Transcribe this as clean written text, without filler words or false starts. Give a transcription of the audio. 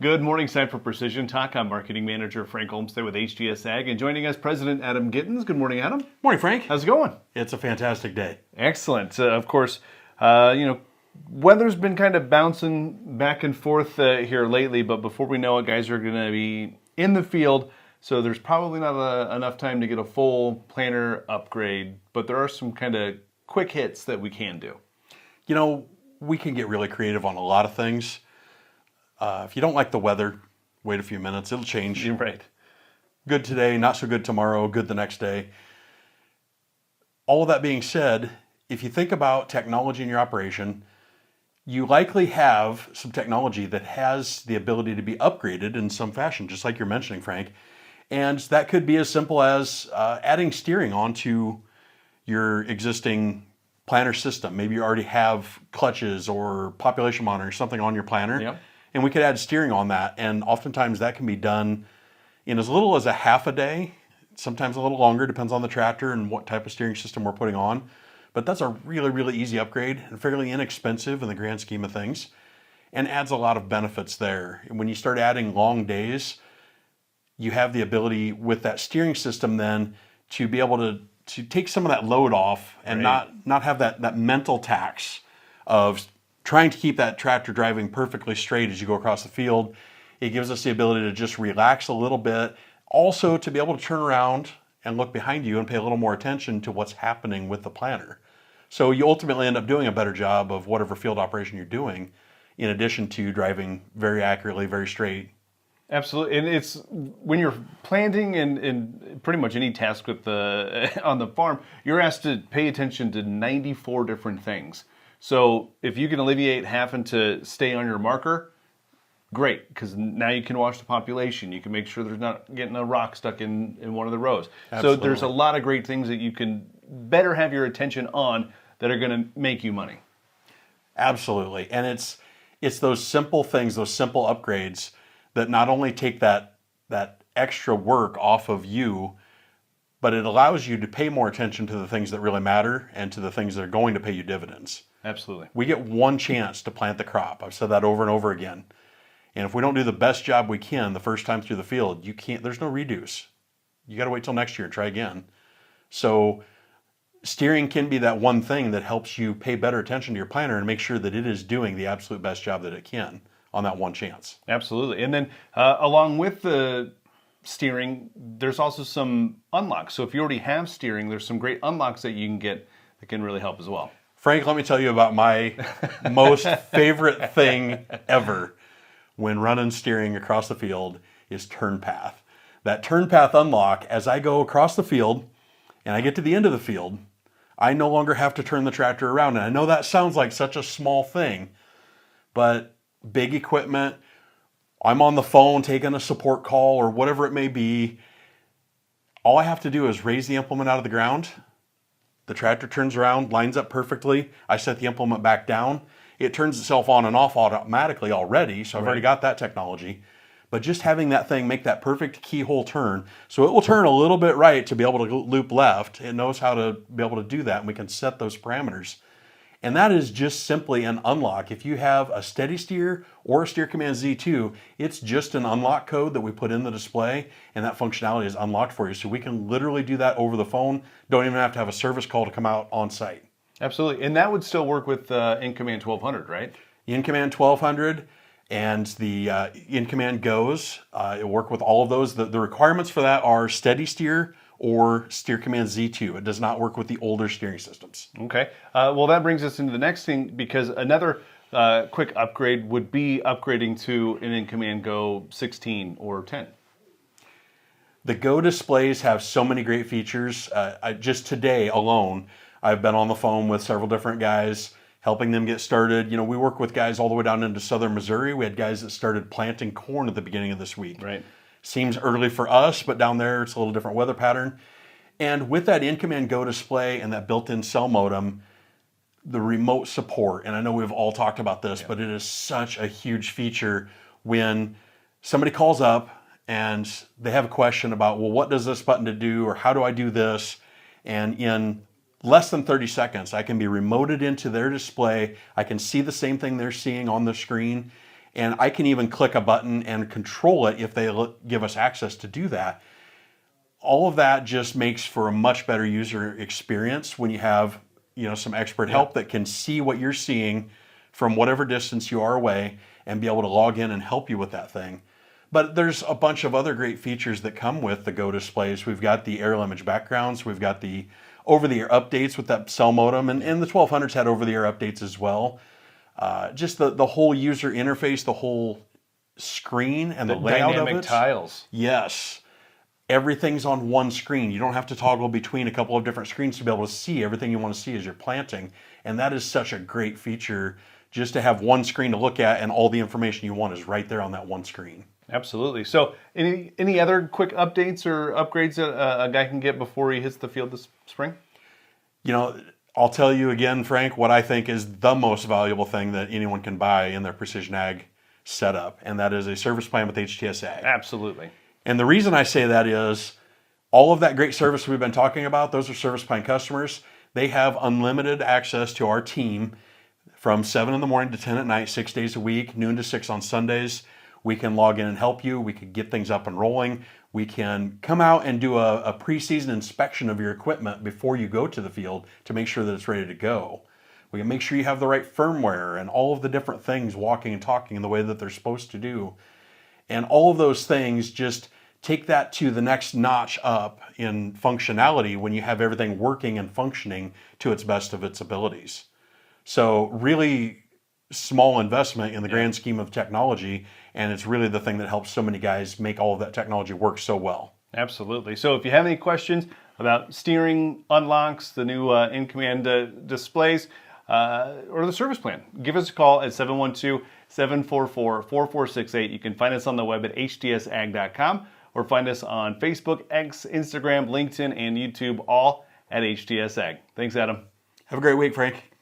Good morning, it's time for Precision Talk. I'm Marketing Manager Frank Olmsted with HGS Ag, and joining us, President Adam Gittens. Good morning, Adam. Morning, Frank. How's it going? It's a fantastic day. Excellent. Of course, weather's been kind of bouncing back and forth here lately, but before we know it, guys are going to be in the field, so there's probably not enough time to get a full planter upgrade, but there are some kind of quick hits that we can do. You know, we can get really creative on a lot of things. If you don't like the weather, wait a few minutes. It'll change. You're right. Good today, not so good tomorrow, good the next day. All of that being said, if you think about technology in your operation, you likely have some technology that has the ability to be upgraded in some fashion, just like you're mentioning, Frank. And that could be as simple as adding steering onto your existing planter system. Maybe you already have clutches or population monitor, something on your planter. Yep. And we could add steering on that. And oftentimes that can be done in as little as a half a day, sometimes a little longer, depends on the tractor and what type of steering system we're putting on. But that's a really, really easy upgrade and fairly inexpensive in the grand scheme of things, and adds a lot of benefits there. And when you start adding long days, you have the ability with that steering system then to be able to take some of that load off and Right. not have that mental tax of trying to keep that tractor driving perfectly straight as you go across the field. It gives us the ability to just relax a little bit. Also to be able to turn around and look behind you and pay a little more attention to what's happening with the planter. So you ultimately end up doing a better job of whatever field operation you're doing, in addition to driving very accurately, very straight. Absolutely, and it's when you're planting and pretty much any task with the on the farm, you're asked to pay attention to 94 different things. So if you can alleviate having to stay on your marker, great, because now you can watch the population. You can make sure there's not getting a rock stuck in one of the rows. Absolutely. So there's a lot of great things that you can better have your attention on that are going to make you money. Absolutely. And it's those simple things, those simple upgrades that not only take that extra work off of you, but it allows you to pay more attention to the things that really matter and to the things that are going to pay you dividends. Absolutely. We get one chance to plant the crop. I've said that over and over again. And if we don't do the best job we can the first time through the field, there's no redos. You got to wait till next year and try again. So steering can be that one thing that helps you pay better attention to your planter and make sure that it is doing the absolute best job that it can on that one chance. Absolutely. And then along with the steering, there's also some unlocks. So if you already have steering, there's some great unlocks that you can get that can really help as well. Frank, let me tell you about my most favorite thing ever when running steering across the field is turn path. That turn path unlock, as I go across the field and I get to the end of the field, I no longer have to turn the tractor around. And I know that sounds like such a small thing, but big equipment, I'm on the phone taking a support call or whatever it may be, all I have to do is raise the implement out of the ground. The tractor turns around, lines up perfectly. I set the implement back down. It turns itself on and off automatically already, so I've already got that technology. But just having that thing make that perfect keyhole turn, so it will turn a little bit right to be able to loop left. It knows how to be able to do that, and we can set those parameters. And that is just simply an unlock. If you have a steady steer or a Steer Command Z2, it's just an unlock code that we put in the display, and that functionality is unlocked for you. So we can literally do that over the phone. Don't even have to have a service call to come out on site. Absolutely. And that would still work with InCommand 1200, right? InCommand 1200 and the InCommand Goes, it'll work with all of those. The requirements for that are steady steer or Steer Command Z2. It does not work with the older steering systems. Okay. Well, that brings us into the next thing, because another quick upgrade would be upgrading to an InCommand Go 16 or 10. The Go displays have so many great features. Just today alone, I've been on the phone with several different guys, helping them get started. You know, we work with guys all the way down into southern Missouri. We had guys that started planting corn at the beginning of this week. Right. Seems early for us, but down there it's a little different weather pattern. And with that InCommand Go display and that built-in cell modem, the remote support, and I know we've all talked about this, but it is such a huge feature when somebody calls up and they have a question about, well, what does this button to do, or how do I do this? And in less than 30 seconds, I can be remoted into their display. I can see the same thing they're seeing on the screen, And I can even click a button and control it if they give us access to do that. All of that just makes for a much better user experience when you have, some expert help that can see what you're seeing from whatever distance you are away and be able to log in and help you with that thing. But there's a bunch of other great features that come with the Go displays. We've got the aerial image backgrounds. We've got the over-the-air updates with that cell modem, and the 1200s had over-the-air updates as well. Just the whole user interface, the whole screen, and the layout of it. Dynamic tiles. Yes. Everything's on one screen. You don't have to toggle between a couple of different screens to be able to see everything you want to see as you're planting. And that is such a great feature, just to have one screen to look at and all the information you want is right there on that one screen. Absolutely. So any other quick updates or upgrades that a guy can get before he hits the field this spring? I'll tell you again, Frank, what I think is the most valuable thing that anyone can buy in their Precision Ag setup, and that is a service plan with HTS Ag. Absolutely. And the reason I say that is all of that great service we've been talking about, those are service plan customers. They have unlimited access to our team from 7 in the morning to 10 at night, 6 days a week, noon to 6 on Sundays. We can log in and help you. We can get things up and rolling. We can come out and do a preseason inspection of your equipment before you go to the field to make sure that it's ready to go. We can make sure you have the right firmware and all of the different things walking and talking in the way that they're supposed to do. And all of those things just take that to the next notch up in functionality when you have everything working and functioning to its best of its abilities. So really small investment in the grand scheme of technology, and it's really the thing that helps so many guys make all of that technology work so well. Absolutely. So if you have any questions about steering unlocks, the new in-command displays, or the service plan, give us a call at 712-744-4468. You can find us on the web at htsag.com or find us on Facebook, X, Instagram, LinkedIn, and YouTube, all at HTS Ag. Thanks, Adam. Have a great week, Frank.